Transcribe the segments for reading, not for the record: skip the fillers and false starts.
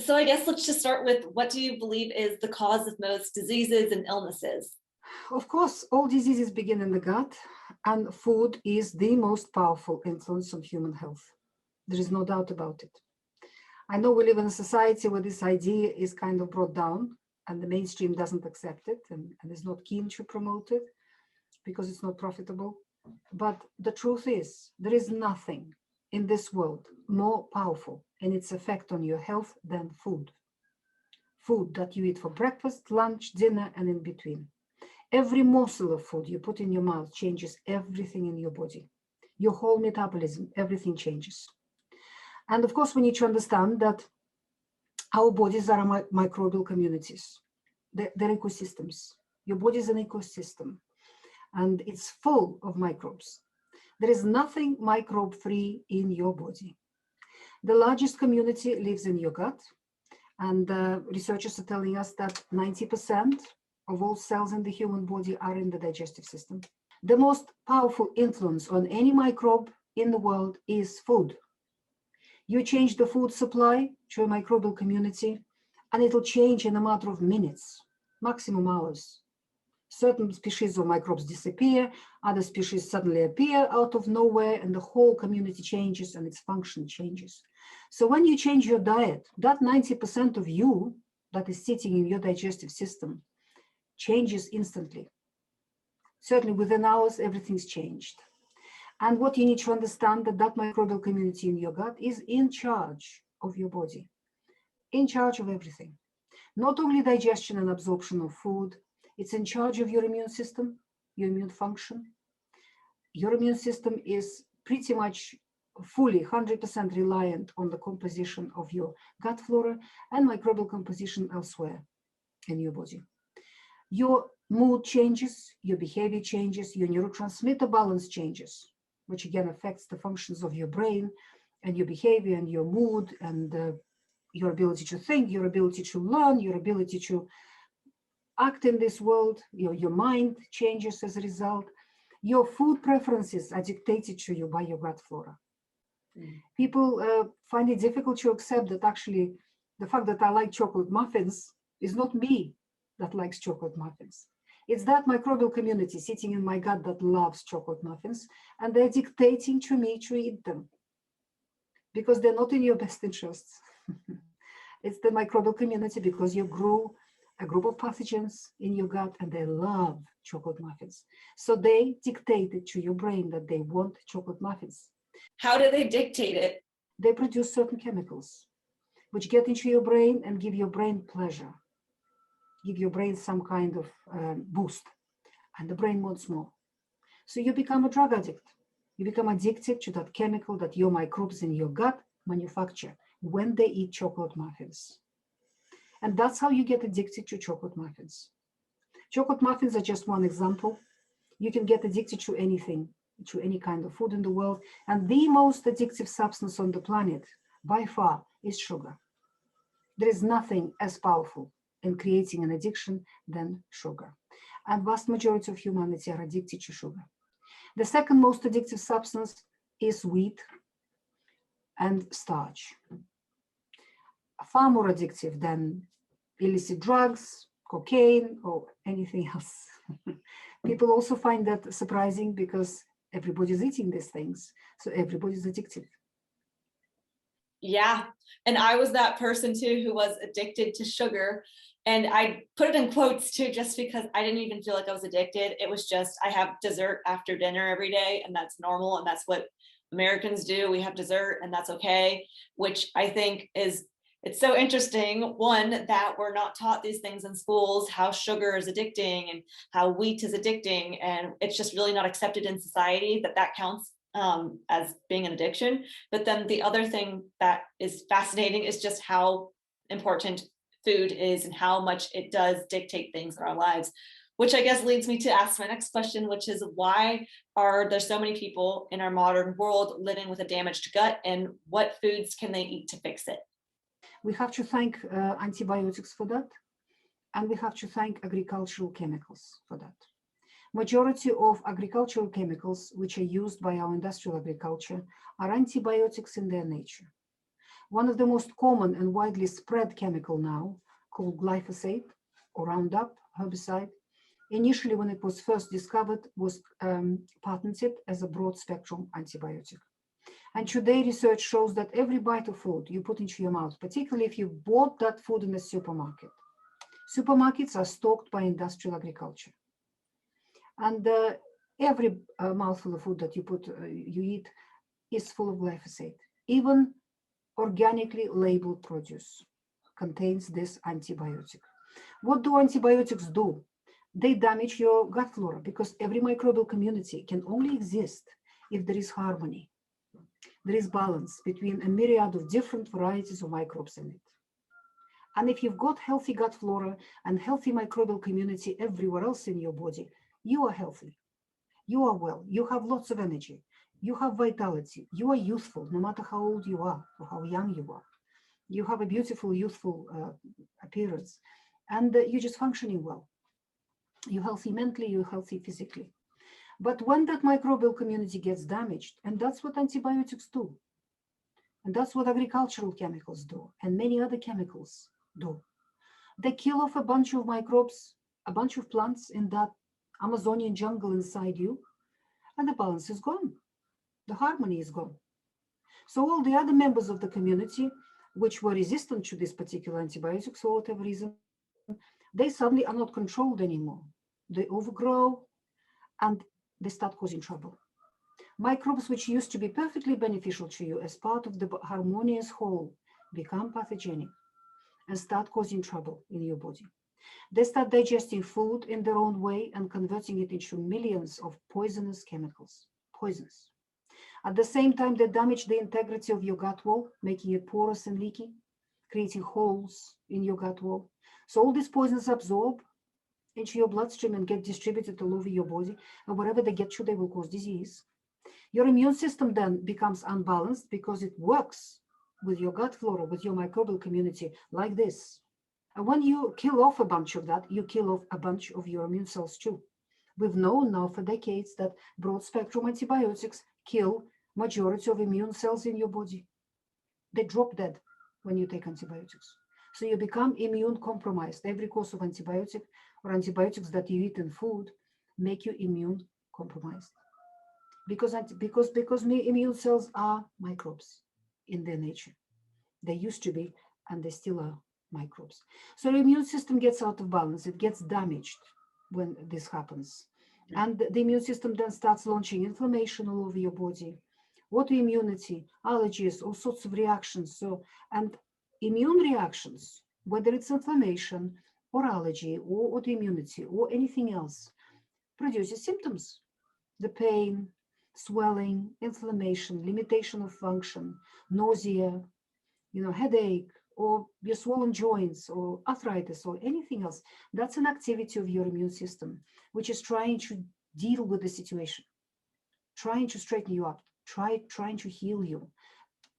So I guess let's just start with, what do you believe is the cause of most diseases and illnesses? Of course, all diseases begin in the gut, and food is the most powerful influence on human health. There is no doubt about it. I know we live in a society where this idea is kind of brought down, and the mainstream doesn't accept it and is not keen to promote it because it's not profitable. But the truth is, there is nothing in this world more powerful in its effect on your health than food. Food that you eat for breakfast, lunch, dinner, and in between. Every morsel of food you put in your mouth changes everything in your body. Your whole metabolism, everything changes. And of course, we need to understand that our bodies are microbial communities. They're ecosystems. Your body is an ecosystem, and it's full of microbes. There is nothing microbe-free in your body. The largest community lives in your gut, and researchers are telling us that 90% of all cells in the human body are in the digestive system. The most powerful influence on any microbe in the world is food. You change the food supply to a microbial community, and it'll change in a matter of minutes, maximum hours. Certain species of microbes disappear, other species suddenly appear out of nowhere, and the whole community changes and its function changes. So when you change your diet, that 90% of you that is sitting in your digestive system changes instantly. Certainly within hours, everything's changed. And what you need to understand, that microbial community in your gut is in charge of your body, in charge of everything. Not only digestion and absorption of food, it's in charge of your immune system, your immune function. Your immune system is pretty much fully 100% reliant on the composition of your gut flora and microbial composition elsewhere in your body. Your mood changes, your behavior changes, your neurotransmitter balance changes, which again affects the functions of your brain and your behavior and your mood and your ability to think, your ability to learn, your ability to act in this world. Your mind changes as a result. Your food preferences are dictated to you by your gut flora. People find it difficult to accept that actually the fact that I like chocolate muffins is not me that likes chocolate muffins. It's that microbial community sitting in my gut that loves chocolate muffins, and they're dictating to me to eat them because they're not in your best interests. It's the microbial community because you grew a group of pathogens in your gut and they love chocolate muffins. So they dictated to your brain that they want chocolate muffins. How do they dictate it? They produce certain chemicals which get into your brain and give your brain pleasure, give your brain some kind of boost, and the brain wants more. So you become a drug addict. You become addicted to that chemical that your microbes in your gut manufacture when they eat chocolate muffins. And that's how you get addicted to chocolate muffins. Chocolate muffins are just one example. You can get addicted to anything, to any kind of food in the world. And the most addictive substance on the planet, by far, is sugar. There is nothing as powerful in creating an addiction than sugar. And vast majority of humanity are addicted to sugar. The second most addictive substance is wheat and starch. Far more addictive than illicit drugs, cocaine, or anything else. People also find that surprising because everybody's eating these things, so everybody's addicted. Yeah, and I was that person too who was addicted to sugar, and I put it in quotes too just because I didn't even feel like I was addicted. It was just, I have dessert after dinner every day, and that's normal, and that's what Americans do. We have dessert and that's okay, which I think is, it's so interesting, one, that we're not taught these things in schools, how sugar is addicting and how wheat is addicting, and it's just really not accepted in society that counts as being an addiction. But then the other thing that is fascinating is just how important food is and how much it does dictate things in our lives, which I guess leads me to ask my next question, which is, why are there so many people in our modern world living with a damaged gut, and what foods can they eat to fix it? We have to thank antibiotics for that, and we have to thank agricultural chemicals for that. Majority of agricultural chemicals which are used by our industrial agriculture are antibiotics in their nature. One of the most common and widely spread chemical now, called glyphosate or Roundup herbicide, initially when it was first discovered was patented as a broad spectrum antibiotic. And today research shows that every bite of food you put into your mouth, particularly if you bought that food in a supermarket, supermarkets are stocked by industrial agriculture. And every mouthful of food that you eat is full of glyphosate. Even organically labeled produce contains this antibiotic. What do antibiotics do? They damage your gut flora, because every microbial community can only exist if there is harmony. There is balance between a myriad of different varieties of microbes in it. And if you've got healthy gut flora and healthy microbial community everywhere else in your body, you are healthy, you are well, you have lots of energy, you have vitality, you are youthful, no matter how old you are or how young you are. You have a beautiful, youthful appearance, and you're just functioning well. You're healthy mentally, you're healthy physically. But when that microbial community gets damaged, and that's what antibiotics do, and that's what agricultural chemicals do, and many other chemicals do, they kill off a bunch of microbes, a bunch of plants in that Amazonian jungle inside you, and the balance is gone. The harmony is gone. So all the other members of the community, which were resistant to this particular antibiotic for whatever reason, they suddenly are not controlled anymore. They overgrow and they start causing trouble. Microbes which used to be perfectly beneficial to you as part of the harmonious whole become pathogenic and start causing trouble in your body. They start digesting food in their own way and converting it into millions of poisonous chemicals, poisonous. At the same time, they damage the integrity of your gut wall, making it porous and leaky, creating holes in your gut wall. So all these poisons absorb into your bloodstream and get distributed all over your body, and wherever they get to, they will cause disease. Your immune system then becomes unbalanced because it works with your gut flora, with your microbial community like this. And when you kill off a bunch of that, you kill off a bunch of your immune cells too. We've known now for decades that broad spectrum antibiotics kill majority of immune cells in your body. They drop dead when you take antibiotics. So you become immune compromised. Every course of antibiotic or antibiotics that you eat in food make you immune compromised. Because immune cells are microbes in their nature. They used to be, and they still are microbes. So the immune system gets out of balance. It gets damaged when this happens. And the immune system then starts launching inflammation all over your body, autoimmunity, allergies, all sorts of reactions. And immune reactions, whether it's inflammation or allergy or autoimmunity or anything else, produces symptoms. The pain, swelling, inflammation, limitation of function, nausea, headache, or your swollen joints or arthritis or anything else. That's an activity of your immune system, which is trying to deal with the situation, trying to straighten you up, trying to heal you,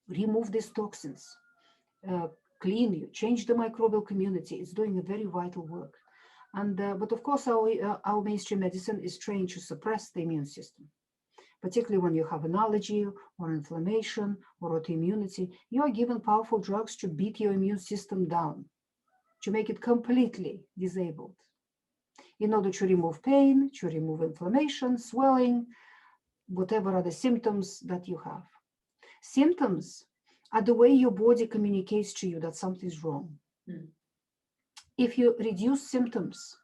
remove these toxins, clean you, change the microbial community. It's doing a very vital work. But of course, our mainstream medicine is trained to suppress the immune system. Particularly when you have an allergy or inflammation or autoimmunity, you are given powerful drugs to beat your immune system down, to make it completely disabled, in order to remove pain, to remove inflammation, swelling, whatever are the symptoms that you have. Symptoms are the way your body communicates to you that something's wrong. If you reduce symptoms,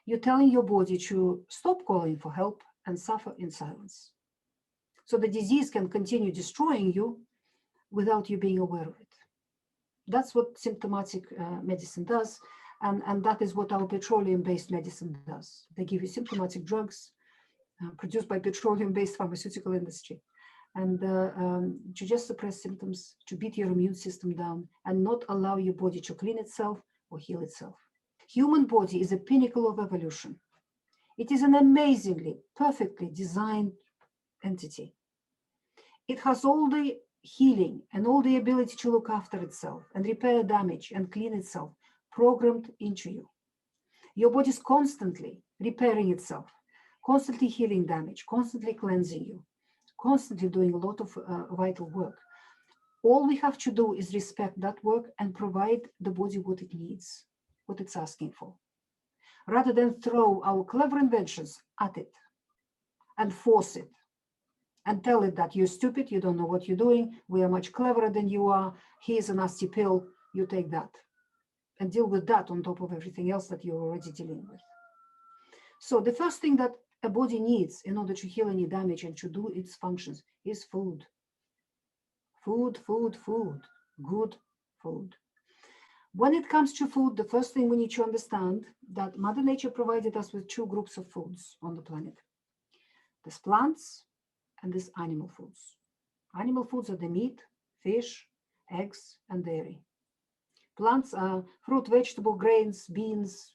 you're telling your body to stop calling for help and suffer in silence. So the disease can continue destroying you without you being aware of it. That's what symptomatic medicine does. And that is what our petroleum-based medicine does. They give you symptomatic drugs produced by petroleum-based pharmaceutical industry. And to just suppress symptoms, to beat your immune system down and not allow your body to clean itself or heal itself. Human body is a pinnacle of evolution. It is an amazingly, perfectly designed entity. It has all the healing and all the ability to look after itself and repair damage and clean itself programmed into you. Your body is constantly repairing itself, constantly healing damage, constantly cleansing you, constantly doing a lot of vital work. All we have to do is respect that work and provide the body what it needs, what it's asking for, rather than throw our clever inventions at it and force it and tell it that you're stupid, you don't know what you're doing, we are much cleverer than you are, here's a nasty pill, you take that, and deal with that on top of everything else that you're already dealing with. So the first thing that a body needs in order to heal any damage and to do its functions is food. Food, food, food, good food. When it comes to food, the first thing we need to understand that Mother Nature provided us with two groups of foods on the planet. There's plants and there's animal foods. Animal foods are the meat, fish, eggs, and dairy. Plants are fruit, vegetable, grains, beans,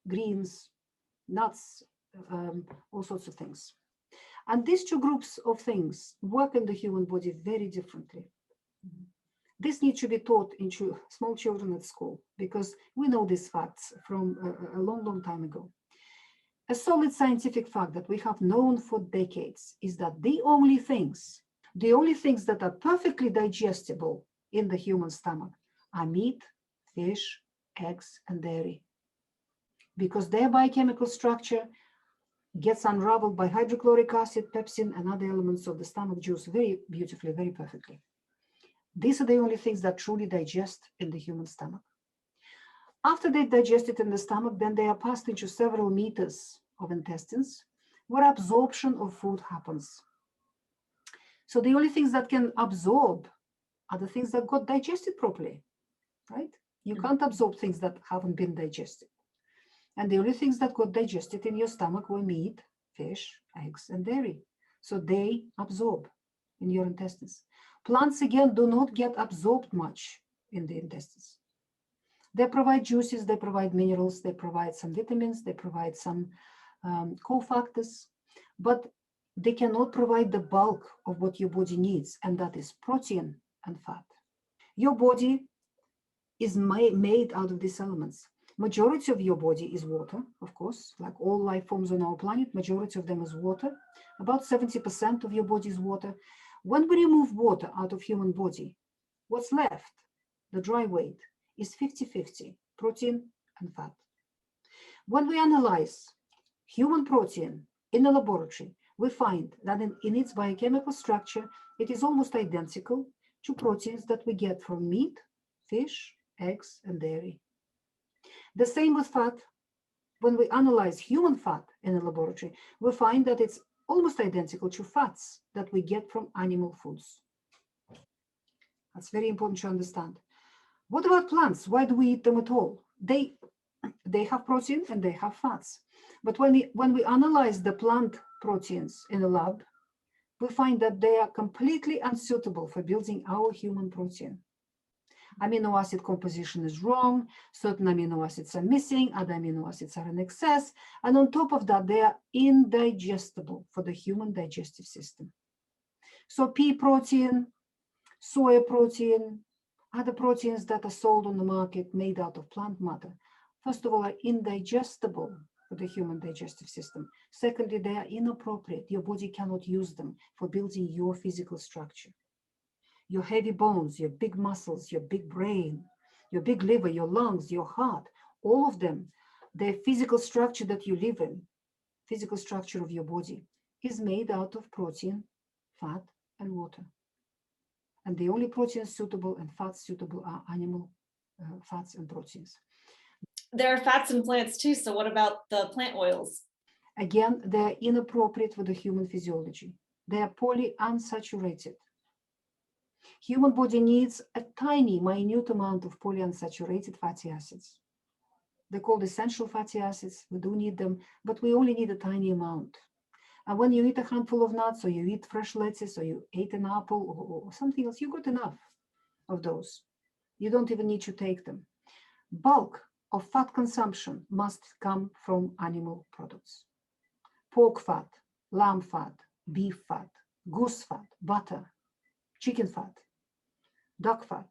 greens, nuts, all sorts of things. And these two groups of things work in the human body very differently. This needs to be taught into small children at school because we know these facts from a long, long time ago. A solid scientific fact that we have known for decades is that the only things that are perfectly digestible in the human stomach are meat, fish, eggs, and dairy, because their biochemical structure gets unraveled by hydrochloric acid, pepsin, and other elements of the stomach juice very beautifully, very perfectly. These are the only things that truly digest in the human stomach. After they digest it in the stomach, then they are passed into several meters of intestines where absorption of food happens. So the only things that can absorb are the things that got digested properly, right? You can't absorb things that haven't been digested. And the only things that got digested in your stomach were meat, fish, eggs, and dairy. So they absorb in your intestines. Plants, again, do not get absorbed much in the intestines. They provide juices, they provide minerals, they provide some vitamins, they provide some cofactors, but they cannot provide the bulk of what your body needs, and that is protein and fat. Your body is made out of these elements. Majority of your body is water, of course, like all life forms on our planet, majority of them is water. About 70% of your body is water. When we remove water out of human body, what's left, the dry weight, is 50-50, protein and fat. When we analyze human protein in a laboratory, we find that in its biochemical structure, it is almost identical to proteins that we get from meat, fish, eggs, and dairy. The same with fat. When we analyze human fat in a laboratory, we find that it's almost identical to fats that we get from animal foods. That's very important to understand. What about plants? Why do we eat them at all? They have protein and they have fats. But when we analyze the plant proteins in a lab, we find that they are completely unsuitable for building our human protein. Amino acid composition is wrong, certain amino acids are missing, other amino acids are in excess, and on top of that, they are indigestible for the human digestive system. So pea protein, soy protein, other proteins that are sold on the market made out of plant matter, first of all, are indigestible for the human digestive system. Secondly, they are inappropriate. Your body cannot use them for building your physical structure. Your heavy bones, your big muscles, your big brain, your big liver, your lungs, your heart, all of them, the physical structure that you live in, physical structure of your body, is made out of protein, fat, and water. And the only proteins suitable and fats suitable are animal fats and proteins. There are fats in plants too, so what about the plant oils? Again, they're inappropriate for the human physiology. They are polyunsaturated. Human body needs a tiny, minute amount of polyunsaturated fatty acids. They're called essential fatty acids. We do need them, but we only need a tiny amount. And when you eat a handful of nuts, or you eat fresh lettuce, or you ate an apple, or something else, you got enough of those. You don't even need to take them. Bulk of fat consumption must come from animal products. Pork fat, lamb fat, beef fat, goose fat, butter, chicken fat, duck fat,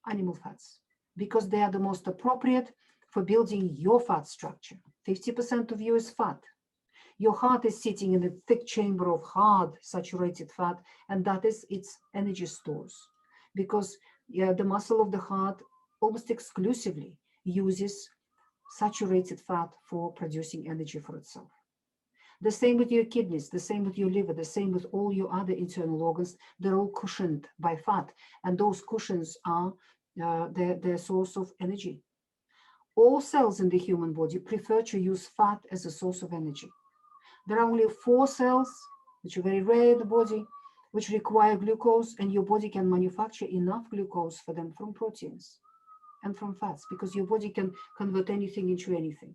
animal fats, because they are the most appropriate for building your fat structure. 50% of you is fat. Your heart is sitting in a thick chamber of hard saturated fat, and that is its energy stores. because the muscle of the heart almost exclusively uses saturated fat for producing energy for itself. The same with your kidneys, the same with your liver, the same with all your other internal organs. They're all cushioned by fat, and those cushions are their source of energy. All cells in the human body prefer to use fat as a source of energy. There are only 4 cells, which are very rare in the body, which require glucose, and your body can manufacture enough glucose for them from proteins and from fats, because your body can convert anything into anything.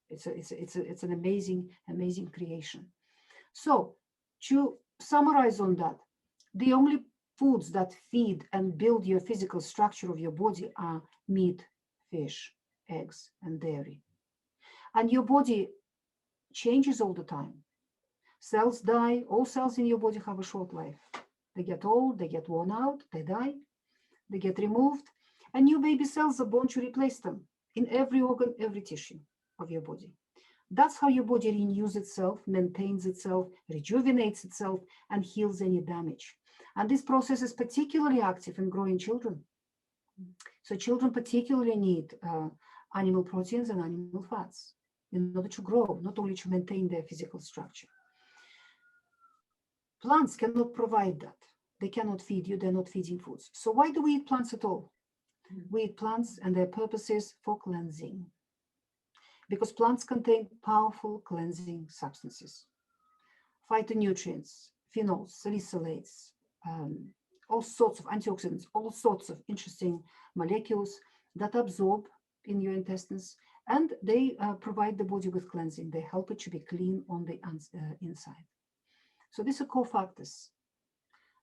It's an amazing creation. So to summarize on that, the only foods that feed and build your physical structure of your body are meat, fish, eggs, and dairy. And your body changes all the time. Cells die. All cells in your body have a short life. They get old, they get worn out, they die, they get removed, and new baby cells are born to replace them in every organ, every tissue of your body. That's how your body renews itself, maintains itself, rejuvenates itself, and heals any damage. And this process is particularly active in growing children. So children particularly need animal proteins and animal fats in order to grow, not only to maintain their physical structure. Plants cannot provide that. They cannot feed you, they're not feeding foods. So why do we eat plants at all? We eat plants and their purpose is for cleansing. Because plants contain powerful cleansing substances. Phytonutrients, phenols, salicylates, all sorts of antioxidants, all sorts of interesting molecules that absorb in your intestines, and they provide the body with cleansing. They help it to be clean on the inside. So these are cofactors.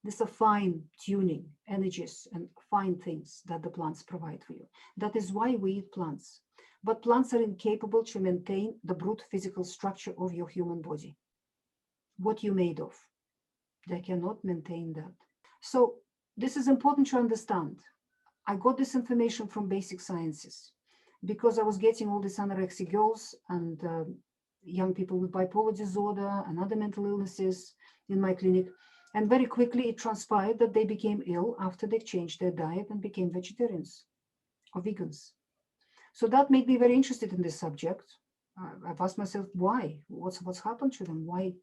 These are fine tuning energies and fine things that the plants provide for you. That is why we eat plants. But plants are incapable to maintain the brute physical structure of your human body. What you're made of. They cannot maintain that. So this is important to understand. I got this information from basic sciences because I was getting all these anorexic girls and young people with bipolar disorder and other mental illnesses in my clinic. And very quickly it transpired that they became ill after they changed their diet and became vegetarians or vegans. So that made me very interested in this subject. I've asked myself, why? What's happened to them? Why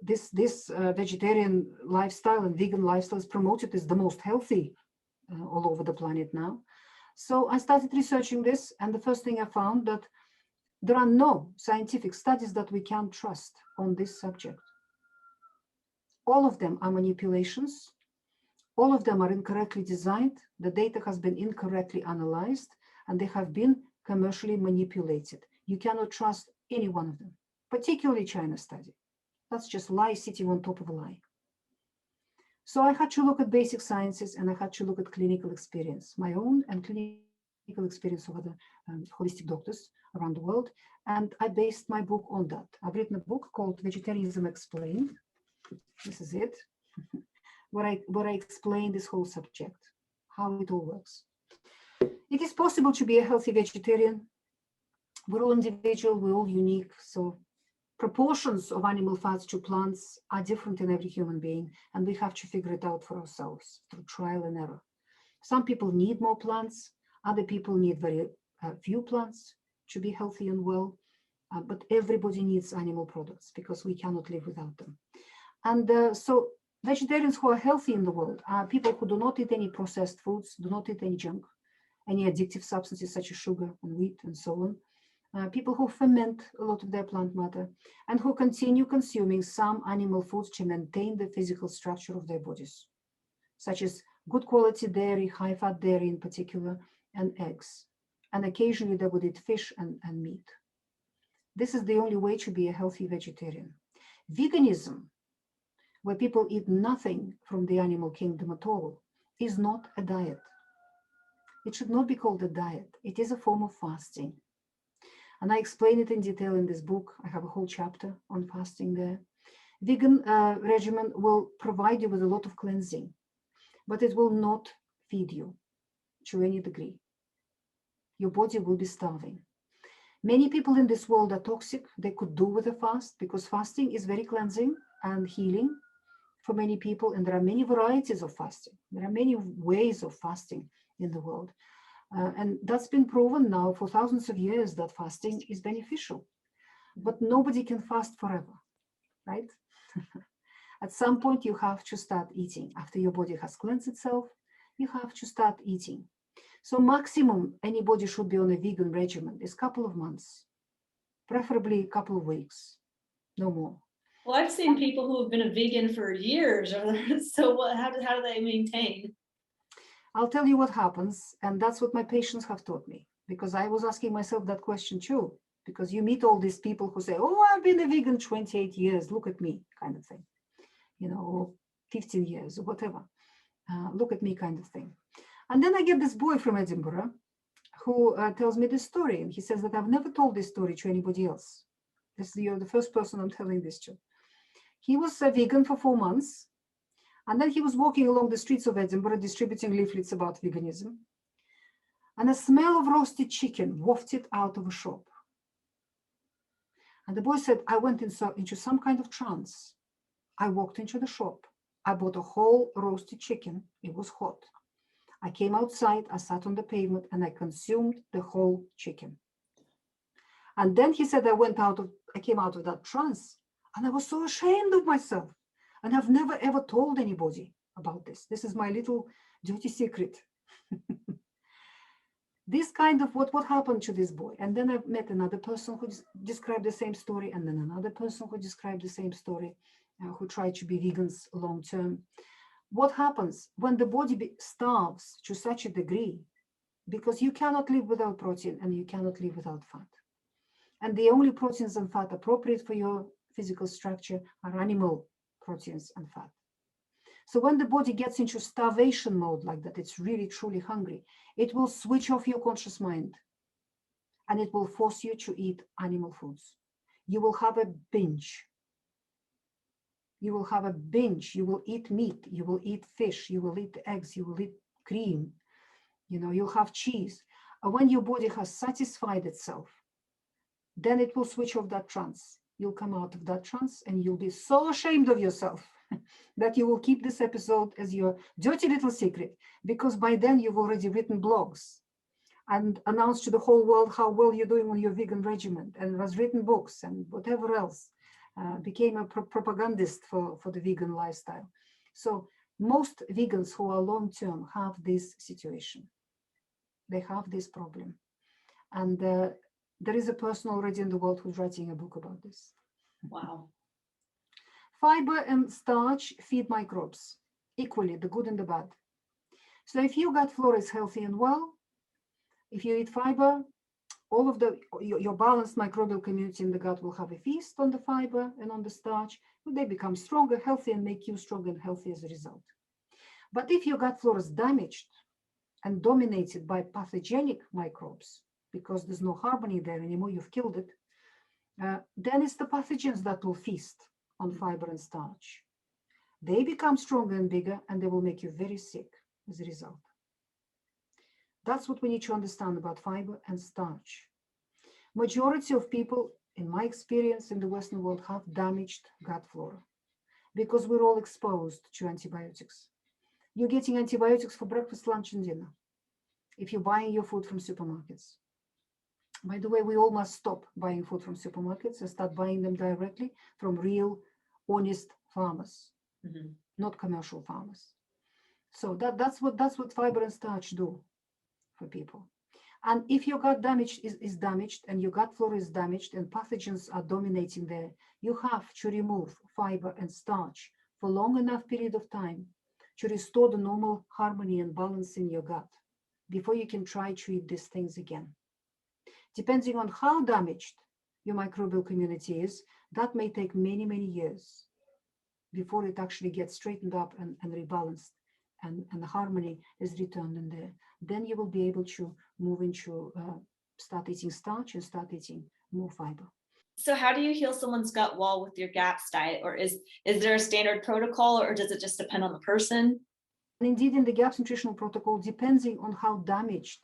this vegetarian lifestyle and vegan lifestyle is promoted as the most healthy all over the planet now? So I started researching this, and the first thing I found that there are no scientific studies that we can trust on this subject. All of them are manipulations. All of them are incorrectly designed. The data has been incorrectly analyzed, and they have been commercially manipulated. You cannot trust any one of them, particularly China study. That's just lie sitting on top of a lie. So I had to look at basic sciences, and I had to look at clinical experience, my own and clinical experience of other holistic doctors around the world. And I based my book on that. I've written a book called Vegetarianism Explained. This is it, where I explain this whole subject, how it all works. It is possible to be a healthy vegetarian. We're all individual, we're all unique. So proportions of animal fats to plants are different in every human being, and we have to figure it out for ourselves through trial and error. Some people need more plants, other people need very few plants to be healthy and well, but everybody needs animal products because we cannot live without them. And so vegetarians who are healthy in the world are people who do not eat any processed foods, do not eat any junk, any addictive substances such as sugar and wheat and so on. People who ferment a lot of their plant matter and who continue consuming some animal foods to maintain the physical structure of their bodies, such as good quality dairy, high fat dairy in particular, and eggs. And occasionally they would eat fish and meat. This is the only way to be a healthy vegetarian. Veganism, where people eat nothing from the animal kingdom at all, is not a diet. It should not be called a diet. It is a form of fasting. And I explain it in detail in this book. I have a whole chapter on fasting there. Vegan regimen will provide you with a lot of cleansing, but it will not feed you to any degree. Your body will be starving. Many people in this world are toxic. They could do with a fast because fasting is very cleansing and healing. for many people, and there are many varieties of fasting. There are many ways of fasting in the world. And that's been proven now for thousands of years that fasting is beneficial. But nobody can fast forever, right? At some point, you have to start eating. After your body has cleansed itself, you have to start eating. So maximum anybody should be on a vegan regimen is a couple of months, preferably a couple of weeks, no more. Well, I've seen people who have been a vegan for years. So how do they maintain? I'll tell you what happens, and that's what my patients have taught me, because I was asking myself that question too, because you meet all these people who say, oh, I've been a vegan 28 years, look at me, kind of thing, you know, or 15 years or whatever, look at me kind of thing. And then I get this boy from Edinburgh who tells me this story, and he says that I've never told this story to anybody else. You're the first person I'm telling this to. He was a vegan for 4 months, and then he was walking along the streets of Edinburgh distributing leaflets about veganism, and a smell of roasted chicken wafted out of a shop. And the boy said, I went into some kind of trance. I walked into the shop. I bought a whole roasted chicken. It was hot. I came outside, I sat on the pavement, and I consumed the whole chicken. And then he said, I came out of that trance, and I was so ashamed of myself. And I've never ever told anybody about this. This is my little dirty secret. This kind of what happened to this boy. And then I met another person who described the same story, and then another person who described the same story, who tried to be vegans long term. What happens when the body starves to such a degree? Because you cannot live without protein and you cannot live without fat. And the only proteins and fat appropriate for your physical structure are animal proteins and fat. So when the body gets into starvation mode like that, it's really truly hungry, it will switch off your conscious mind and it will force you to eat animal foods. You will have a binge. You will have a binge. You will eat meat. You will eat fish. You will eat eggs. You will eat cream. You'll have cheese. And when your body has satisfied itself, then it will switch off that trance. You'll come out of that trance and you'll be so ashamed of yourself that you will keep this episode as your dirty little secret, because by then you've already written blogs and announced to the whole world how well you're doing on your vegan regimen, and has written books and whatever else, became a propagandist for the vegan lifestyle. So most vegans who are long-term have this situation. They have this problem. And there is a person already in the world who's writing a book about this. Wow. Fiber and starch feed microbes equally, the good and the bad. So if your gut flora is healthy and well, if you eat fiber, all of your balanced microbial community in the gut will have a feast on the fiber and on the starch. They become stronger, healthy, and make you stronger and healthy as a result. But if your gut flora is damaged and dominated by pathogenic microbes, because there's no harmony there anymore, you've killed it, then it's the pathogens that will feast on fiber and starch. They become stronger and bigger, and they will make you very sick as a result. That's what we need to understand about fiber and starch. Majority of people, in my experience in the Western world, have damaged gut flora because we're all exposed to antibiotics. You're getting antibiotics for breakfast, lunch, and dinner if you're buying your food from supermarkets. By the way, we all must stop buying food from supermarkets and start buying them directly from real, honest farmers, not commercial farmers. So that's what fiber and starch do for people. And if your gut is damaged and your gut flora is damaged and pathogens are dominating there, you have to remove fiber and starch for long enough period of time to restore the normal harmony and balance in your gut before you can try to eat these things again. Depending on how damaged your microbial community is, that may take many, many years before it actually gets straightened up and rebalanced and the harmony is returned in there. Then you will be able to move into start eating starch and start eating more fiber. So how do you heal someone's gut wall with your GAPS diet? Or is there a standard protocol, or does it just depend on the person? And indeed, in the GAPS nutritional protocol, depending on how damaged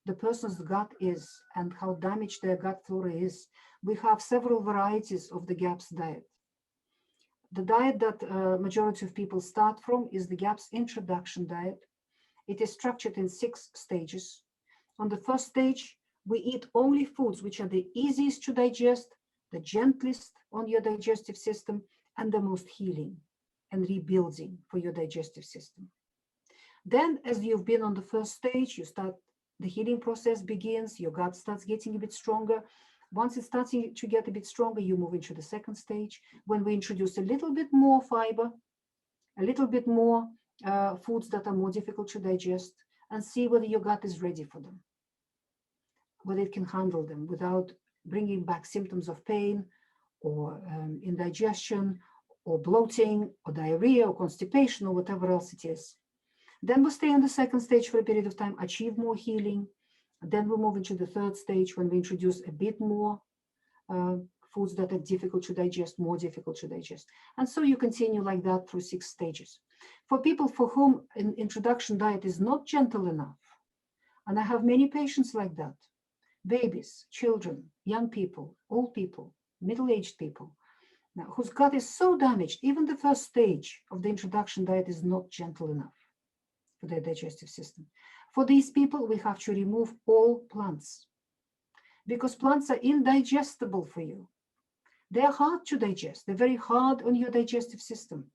the person's gut is and how damaged their gut flora is, we have several varieties of the GAPS diet. The diet that majority of people start from is the GAPS introduction diet. It is structured in 6 stages. On the first stage, we eat only foods which are the easiest to digest, the gentlest on your digestive system, and the most healing and rebuilding for your digestive system. Then, as you've been on the first stage, the healing process begins, your gut starts getting a bit stronger. Once it starts to get a bit stronger, you move into the second stage, when we introduce a little bit more fiber, a little bit more foods that are more difficult to digest, and see whether your gut is ready for them, whether it can handle them without bringing back symptoms of pain or indigestion or bloating or diarrhea or constipation or whatever else it is. Then we stay on the second stage for a period of time, achieve more healing. Then we move into the third stage when we introduce a bit more foods that are difficult to digest, more difficult to digest. And so you continue like that through 6 stages. For people for whom an introduction diet is not gentle enough, and I have many patients like that, babies, children, young people, old people, middle-aged people, now, whose gut is so damaged, even the first stage of the introduction diet is not gentle enough for their digestive system. For these people, we have to remove all plants because plants are indigestible for you. They're hard to digest. They're very hard on your digestive system.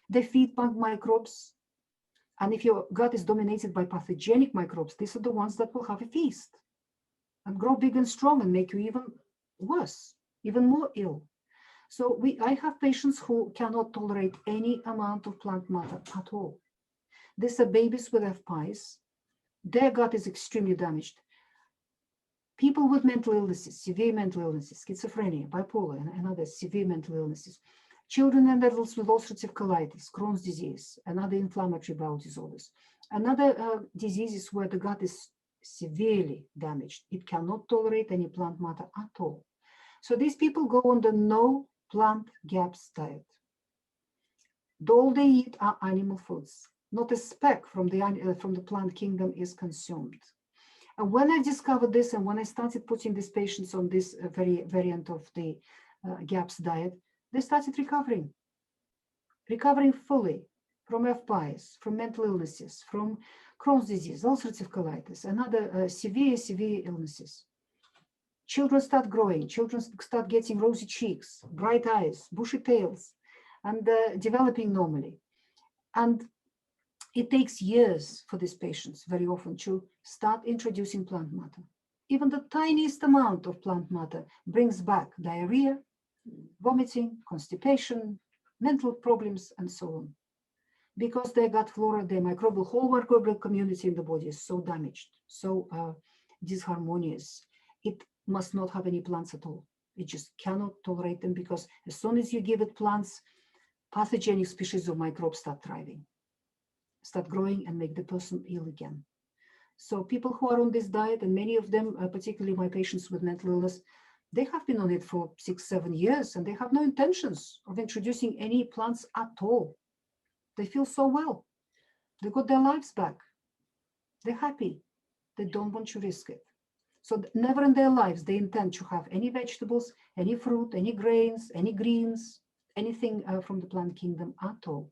They feed microbes. And if your gut is dominated by pathogenic microbes, these are the ones that will have a feast and grow big and strong and make you even worse, even more ill. So I have patients who cannot tolerate any amount of plant matter at all. These are babies with FPIs. Their gut is extremely damaged. People with mental illnesses, severe mental illnesses, schizophrenia, bipolar, and other severe mental illnesses. Children and adults with ulcerative colitis, Crohn's disease, and other inflammatory bowel disorders. And other diseases where the gut is severely damaged. It cannot tolerate any plant matter at all. So these people go on the no plant GAPS diet. All they eat are animal foods. Not a speck from the plant kingdom is consumed. And when I discovered this, and when I started putting these patients on this variant of the GAPS diet, they started recovering fully from FPIs, from mental illnesses, from Crohn's disease, ulcerative colitis, and other severe illnesses. Children start growing, children start getting rosy cheeks, bright eyes, bushy tails, and developing normally. And it takes years for these patients very often to start introducing plant matter. Even the tiniest amount of plant matter brings back diarrhea, vomiting, constipation, mental problems, and so on. Because their gut flora, their whole microbial community in the body is so damaged, so disharmonious, it must not have any plants at all. It just cannot tolerate them because as soon as you give it plants, pathogenic species of microbes start thriving, start growing, and make the person ill again. So people who are on this diet, and many of them, particularly my patients with mental illness, they have been on it for 6-7 years, and they have no intentions of introducing any plants at all. They feel so well. They got their lives back. They're happy. They don't want to risk it. So never in their lives they intend to have any vegetables, any fruit, any grains, any greens, anything from the plant kingdom at all.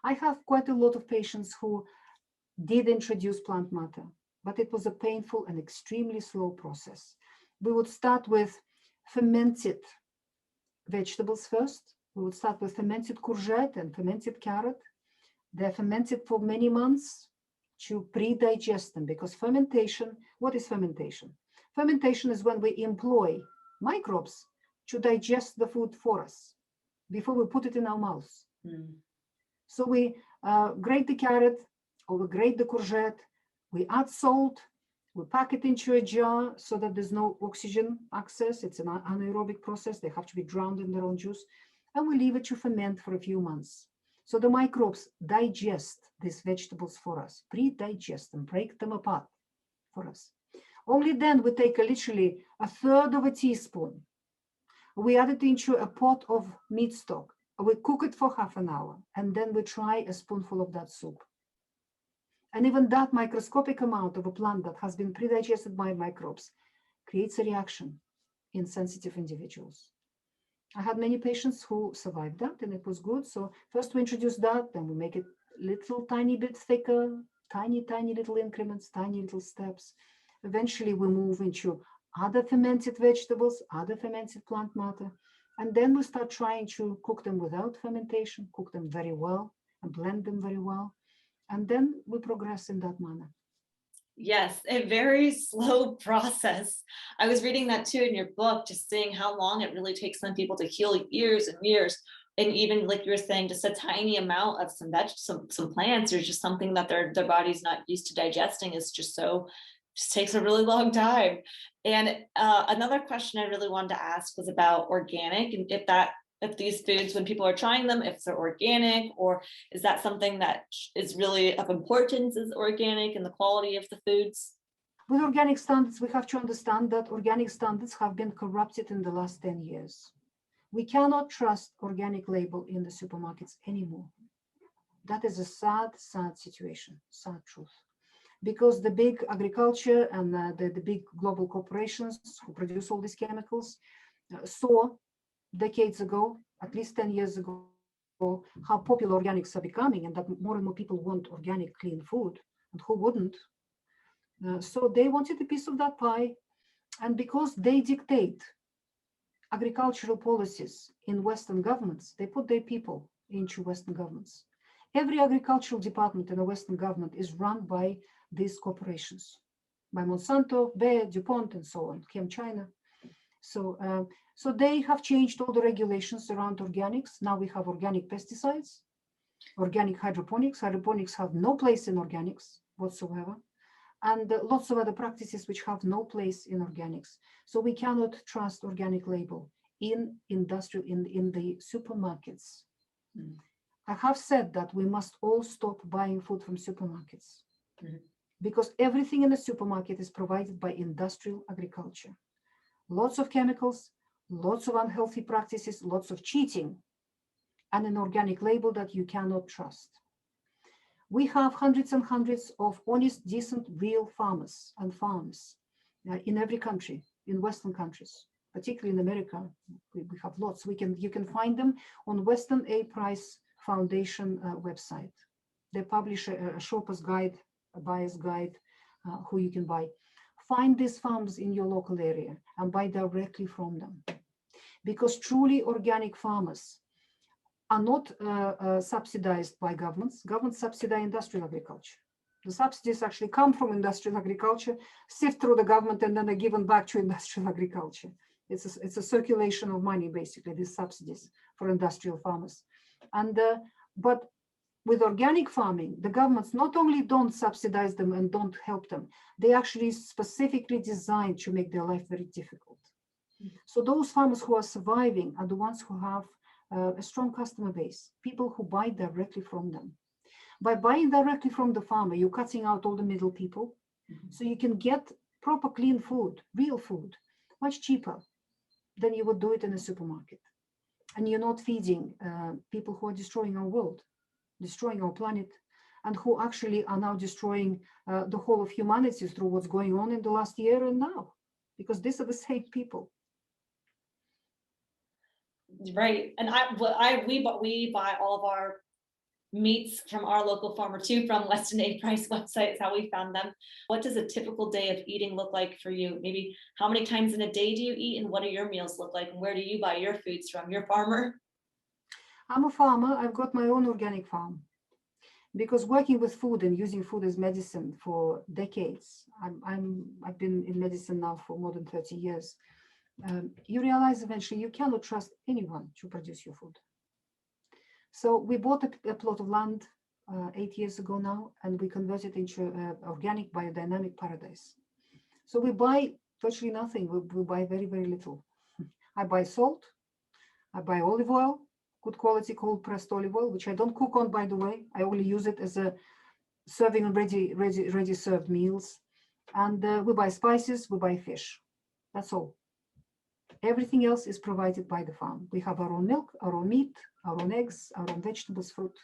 I have quite a lot of patients who did introduce plant matter, but it was a painful and extremely slow process. We would start with fermented vegetables first. We would start with fermented courgette and fermented carrot. They're fermented for many months to pre-digest them, because fermentation, what is fermentation? Fermentation is when we employ microbes to digest the food for us before we put it in our mouths. So we grate the carrot, or we grate the courgette, we add salt, we pack it into a jar so that there's no oxygen access. It's an anaerobic process. They have to be drowned in their own juice. And we leave it to ferment for a few months. So the microbes digest these vegetables for us, pre-digest them, break them apart for us. Only then we take literally 1/3 teaspoon. We add it into a pot of meat stock. We cook it for half an hour, and then we try a spoonful of that soup. And even that microscopic amount of a plant that has been pre-digested by microbes creates a reaction in sensitive individuals. I had many patients who survived that, and it was good. So first we introduce that, then we make it little tiny bit thicker, tiny little increments, tiny little steps. Eventually we move into other fermented vegetables, other fermented plant matter, and then we start trying to cook them without fermentation, cook them very well and blend them very well, and then we progress in that manner. Yes, a very slow process. I was reading that too in your book, just seeing how long it really takes some people to heal, years and years. And even like you were saying, just a tiny amount of some plants or just something that their body's not used to digesting is just takes a really long time. And another question I really wanted to ask was about organic, and if these foods, when people are trying them, if they're organic, or is that something that is really of importance, is organic and the quality of the foods? With organic standards, we have to understand that organic standards have been corrupted in the last 10 years. We cannot trust organic label in the supermarkets anymore. That is a sad situation, sad truth. Because the big agriculture and the big global corporations who produce all these chemicals saw decades ago, at least 10 years ago, how popular organics are becoming, and that more and more people want organic, clean food, and who wouldn't? So they wanted a piece of that pie, and because they dictate agricultural policies in Western governments, they put their people into Western governments. Every agricultural department in a Western government is run by these corporations, by Monsanto, Bayer, DuPont, and so on, ChemChina. So they have changed all the regulations around organics. Now we have organic pesticides, organic hydroponics. Hydroponics have no place in organics whatsoever, and lots of other practices which have no place in organics. So we cannot trust organic label in industrial, in the supermarkets. I have said that we must all stop buying food from supermarkets, because everything in the supermarket is provided by industrial agriculture. Lots of chemicals, lots of unhealthy practices, lots of cheating, and an organic label that you cannot trust. We have hundreds and hundreds of honest, decent, real farmers and farms in every country, in Western countries, particularly in America. We have lots. You can find them on Weston A. Price Foundation website. They publish a shopper's guide, a buyer's guide, who you can buy. Find these farms in your local area and buy directly from them. Because truly organic farmers are not subsidized by governments. Governments subsidize industrial agriculture. The subsidies actually come from industrial agriculture, sift through the government, and then are given back to industrial agriculture. It's a circulation of money, basically, these subsidies for industrial farmers. But with organic farming, the governments not only don't subsidize them and don't help them, they actually specifically designed to make their life very difficult. So those farmers who are surviving are the ones who have a strong customer base, people who buy directly from them. By buying directly from the farmer, you're cutting out all the middle people, so you can get proper clean food, real food, much cheaper than you would do it in a supermarket. And you're not feeding people who are destroying our world, destroying our planet, and who actually are now destroying the whole of humanity through what's going on in the last year and now, because these are the same people. Right. And we buy all of our meats from our local farmer too, from Weston A. Price website is how we found them. What does a typical day of eating look like for you? Maybe how many times in a day do you eat, and what do your meals look like, and where do you buy your foods from? Your farmer? I'm a farmer. I've got my own organic farm. Because working with food and using food as medicine for decades, I've been in medicine now for more than 30 years. You realize eventually you cannot trust anyone to produce your food. So we bought a plot of land 8 years ago now, and we converted it into an organic biodynamic paradise. So we buy virtually nothing. We buy very, very little. I buy salt. I buy olive oil, good quality cold pressed olive oil, which I don't cook on, by the way. I only use it as a serving on ready served meals. And we buy spices, we buy fish. That's all. Everything else is provided by the farm. We have our own milk, our own meat, our own eggs, our own vegetables, fruit,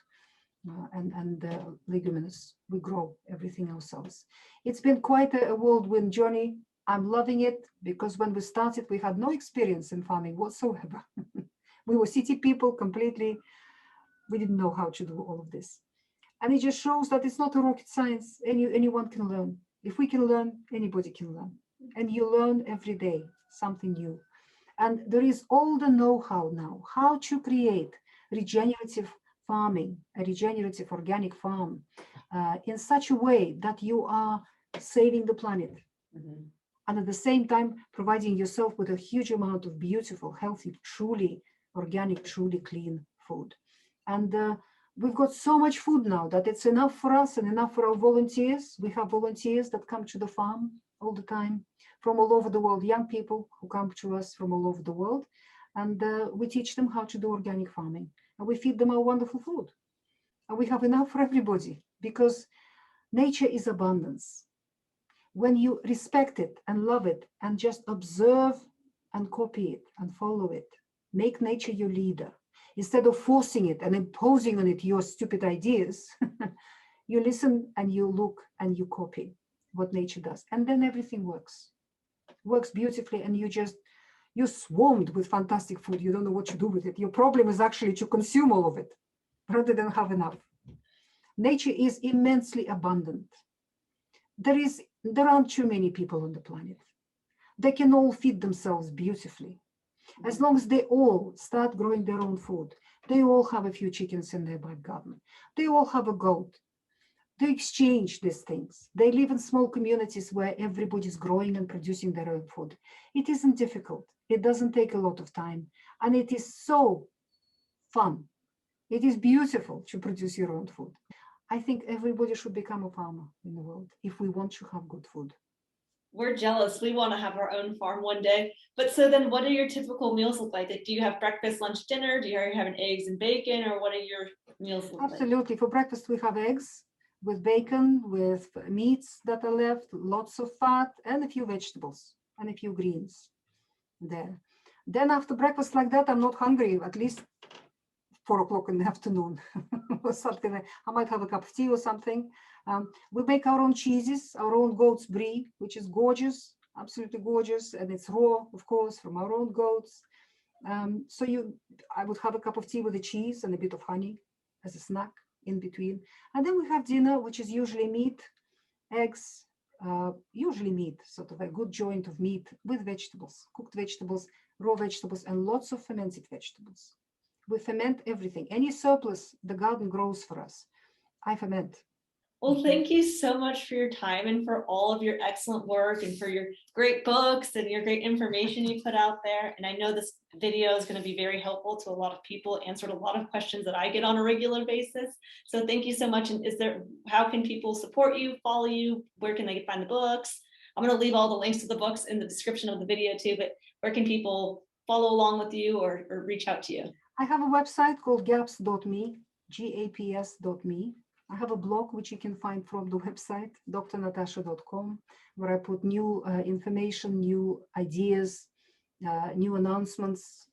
and leguminous. We grow everything ourselves. It's been quite a whirlwind journey. I'm loving it, because when we started, we had no experience in farming whatsoever. We were city people completely. We didn't know how to do all of this. And it just shows that it's not a rocket science. Anyone can learn. If we can learn, anybody can learn. And you learn every day something new. And there is all the know-how now, how to create regenerative farming, a regenerative organic farm in such a way that you are saving the planet. Mm-hmm. And at the same time, providing yourself with a huge amount of beautiful, healthy, truly organic, truly clean food. And we've got so much food now that it's enough for us and enough for our volunteers. We have volunteers that come to the farm all the time from all over the world, young people who come to us from all over the world. And we teach them how to do organic farming. And we feed them our wonderful food. And we have enough for everybody because nature is abundance. When you respect it and love it and just observe and copy it and follow it, make nature your leader. Instead of forcing it and imposing on it your stupid ideas, you listen and you look and you copy what nature does. And then everything works beautifully, and you're swarmed with fantastic food. You don't know what to do with it. Your problem is actually to consume all of it rather than have enough. Nature is immensely abundant. There aren't too many people on the planet. They can all feed themselves beautifully. As long as they all start growing their own food, they all have a few chickens in their back garden. They all have a goat. They exchange these things. They live in small communities where everybody's growing and producing their own food. It isn't difficult. It doesn't take a lot of time. And it is so fun. It is beautiful to produce your own food. I think everybody should become a farmer in the world if we want to have good food. We're jealous. We want to have our own farm one day. But so then what do your typical meals look like? Do you have breakfast, lunch, dinner? Do you have eggs and bacon, or what are your meals look like? Absolutely. For breakfast, we have eggs with bacon, with meats that are left, lots of fat, and a few vegetables and a few greens there. Then after breakfast like that, I'm not hungry, at least 4 o'clock in the afternoon or something. I might have a cup of tea or something. We make our own cheeses, our own goat's brie, which is gorgeous, absolutely gorgeous. And it's raw, of course, from our own goats. I would have a cup of tea with the cheese and a bit of honey as a snack in between. And then we have dinner, which is usually meat, eggs, usually meat, sort of a good joint of meat with vegetables, cooked vegetables, raw vegetables, and lots of fermented vegetables. We ferment everything. Any surplus the garden grows for us, I ferment. Well, thank you so much for your time and for all of your excellent work and for your great books and your great information you put out there. And I know this video is going to be very helpful to a lot of people, answered a lot of questions that I get on a regular basis. So thank you so much. And how can people support you, follow you? Where can they find the books? I'm going to leave all the links to the books in the description of the video too, but where can people follow along with you or reach out to you? I have a website called gaps.me, gaps.me. I have a blog which you can find from the website, drnatasha.com, where I put new information, new ideas, new announcements,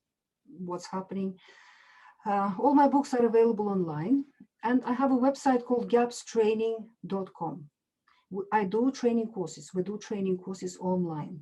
what's happening. All my books are available online. And I have a website called gapstraining.com. I do training courses. We do training courses online.